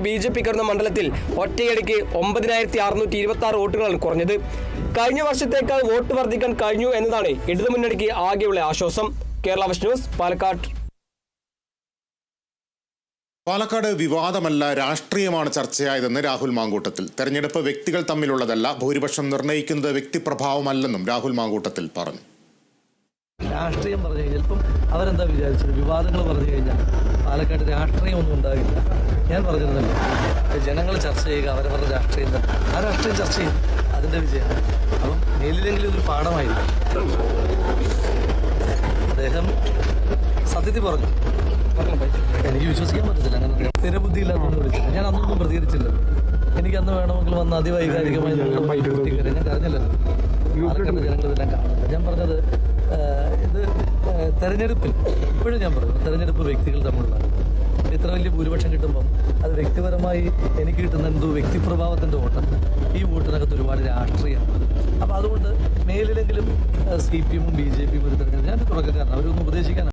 ബിജെപിക്കാരുടെ മണ്ഡലത്തിൽ ഒറ്റയടിക്ക് 9626 വോട്ടുകളാണ് കുറഞ്ഞത്. കഴിഞ്ഞ വർഷത്തേക്കാൾ വോട്ട് വർദ്ധിക്കാൻ കഴിഞ്ഞു എന്നതാണ് ഇടതുമുന്നണിക്ക് ആകെയുള്ള ആശ്വാസം. Kerala vision news, Palakkad. പാലക്കാട് വിവാദമല്ല, രാഷ്ട്രീയമാണ് ചർച്ചയായതെന്ന് രാഹുൽ മാങ്കൂട്ടത്തിൽ. തെരഞ്ഞെടുപ്പ് വ്യക്തികൾ തമ്മിലുള്ളതല്ല, ഭൂരിപക്ഷം നിർണ്ണയിക്കുന്നത് വ്യക്തിപ്രഭാവമല്ലെന്നും രാഹുൽ മാങ്കൂട്ടത്തിൽ പറഞ്ഞു. രാഷ്ട്രീയം പറഞ്ഞു കഴിഞ്ഞാൽ ഇപ്പം അവരെന്താ വിചാരിച്ചത്? വിവാദങ്ങൾ പറഞ്ഞു കഴിഞ്ഞാൽ പാലക്കാട് രാഷ്ട്രീയം ഒന്നും ഉണ്ടാകില്ല. ഞാൻ പറഞ്ഞിരുന്നല്ലോ, ജനങ്ങൾ ചർച്ച ചെയ്യുക, അവരവരുടെ രാഷ്ട്രീയം തന്നെ. ആ രാഷ്ട്രീയം ചർച്ച ചെയ്യും, അതിൻ്റെ വിജയമാണ്. അപ്പം മേലിലെങ്കിലും ഇതൊരു പാഠമായിരുന്നു. അദ്ദേഹം സത്യത്തിൽ പറഞ്ഞു, എനിക്ക് വിശ്വസിക്കാൻ പറ്റത്തില്ല. അങ്ങനെ സ്ഥിരബുദ്ധിയില്ലാത്തതൊന്നും വിളിച്ചില്ല. ഞാൻ അന്നൊന്നും പ്രതികരിച്ചില്ല. എനിക്ക് അന്ന് വേണമെങ്കിൽ വന്ന് അതിവൈകാരികമായി ഞാൻ കരഞ്ഞില്ലല്ലോ. പാലക്കാട് ജനങ്ങളിതെല്ലാം കാണുന്നത്. ഞാൻ പറഞ്ഞത് ഇത് തെരഞ്ഞെടുപ്പിൽ ഇപ്പോഴും ഞാൻ പറഞ്ഞു, തെരഞ്ഞെടുപ്പ് വ്യക്തികൾ തമ്മിലുള്ളതാണ്. ഇത്ര വലിയ ഭൂരിപക്ഷം കിട്ടുമ്പം അത് വ്യക്തിപരമായി എനിക്ക് കിട്ടുന്ന എന്തോ വ്യക്തിപ്രഭാവത്തിൻ്റെ വോട്ടാണ്. ഈ വോട്ടിനകത്ത് ഒരുപാട് രാഷ്ട്രീയമാണ്. അപ്പോൾ അതുകൊണ്ട് മേലിലെങ്കിലും CPM ഉം BJP യും ഒരു തെരഞ്ഞെടുപ്പ്, ഞാൻ തുടക്കക്കാരനാണ്, അവരൊന്നും ഉപദേശിക്കാൻ